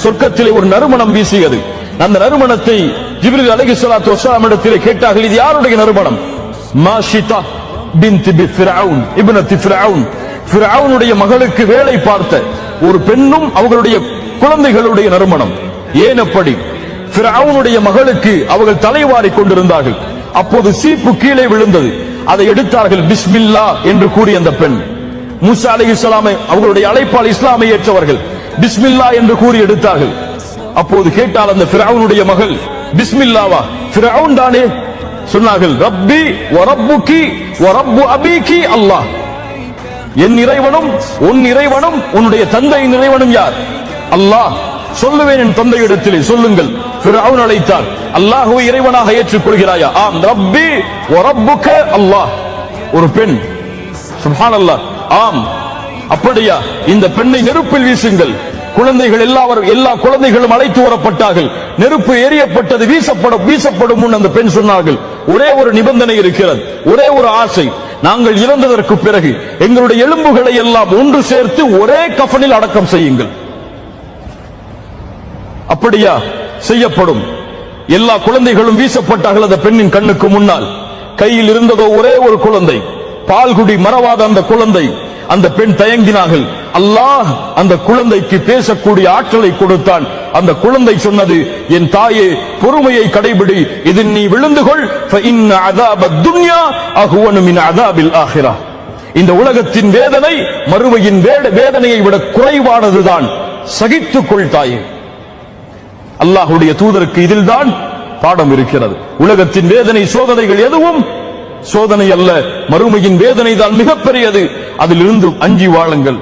சொர்க்கத்திலே ஒரு நறுமணம் வீசியது. அந்த நறுமணத்தை ஜிப்ரீல் அலைஹிஸ்ஸலாத்து வஸ்ஸலாம் இடத்திலே கேட்டார்கள், இது யாருடைய நறுமணம்? மாஷிதா பின்த் ஃபிரௌன் இப்னத் ஃபிரௌன், ஃபிரௌனுடைய மகளுக்கு வேலை பார்த்த ஒரு பெண்ணும் அவர்களுடைய குழந்தைகளுடைய நறுமணம். ஏன் அப்படி? ஃபிரௌனுடைய மகளுக்கு அவர்கள் தலைவாரி கொண்டிருந்தார்கள். அப்போது சீப்பு கீழே விழுந்தது. அதை எடுத்தார்கள். பிஸ்மில்லா என்று கூறிய அந்த பெண், மூசா அலைஹிஸ்ஸலாம் அவர்களுடைய அழைப்பால் இஸ்லாமை ஏற்றவர்கள், பிஸ்மில்லா என்று கூறி எடுத்தார்கள். அப்போது கேட்டால் அந்த ஃபிரௌனுடைய மகள், பிஸ்மில்லாவா? ஃபிரௌன் தானே. சொன்னார்கள், ரப்பி வ ரப்புகி வ ரப்பு அபீகி அல்லாஹ், என் இறைவனும் உன் இறைவனும் உன்னுடைய தந்தையின் இறைவனும் யார்? அல்லாஹ். சொல்லுவேன் என் தந்தையிடத்திலே, சொல்லுங்கள். ஃபிரௌன் அழைத்தார், அல்லாஹ்வை இறைவனாக ஏற்றுக்கொள்கிறாயா? ஆம். ரப்பி வ ரப்புக அல்லாஹ். ஒரு பெண், சுப்ஹானல்லாஹ். ஆம். அப்படியா? இந்த பெண்ணை நெருப்பில் வீசுங்கள். குழந்தைகள் எல்லா குழந்தைகளும் அழைத்து வரப்பட்டார்கள். நெருப்பு எரியப்பட்டது. வீசப்படும் முன் அந்த பெண் சொன்னார்கள், ஒரே ஒரு நிபந்தனை இருக்கிறது, ஒரே ஒரு ஆசை. நாங்கள் இறந்ததற்கு பிறகு எங்களுடைய எலும்புகளை எல்லாம் ஒன்று சேர்த்து ஒரே கஃனில் அடக்கம் செய்யுங்கள். அப்படியா? செய்யப்படும். எல்லா குழந்தைகளும் வீசப்பட்டார்கள் அந்த பெண்ணின் கண்ணுக்கு முன்னால். கையில் இருந்ததோ ஒரே ஒரு குழந்தை, பால்குடி மறவாத அந்த குழந்தை. அந்த பெண் தயங்கினார்கள். அல்லாஹ் அந்த குழந்தைக்கு பேசக்கூடிய ஆற்றலை கொடுத்தான். அந்த குழந்தை சொன்னது, என் தாயே, பொறுமையை கடைபிடி, இதில் நீ விழுந்து கொள். ஃபஇன்ன அஸாபத் துன்யா அஹ்வனு மின் அஸாபில் ஆখিরাহ. இந்த உலகத்தின் வேதனை மறுமையின் வேதனையை விட குறைவானதுதான். சகித்துக் கொள் தாயே. அல்லாஹ்வுடைய தூதருக்கு இதில்தான் பாடம் இருக்கிறது. உலகத்தின் வேதனை, சோதனைகள் எதுவும் சோதனை அல்ல, மறுமையின் வேதனை தான் மிகப்பெரியது. அதிலிருந்து அஞ்சி வாழுங்கள்.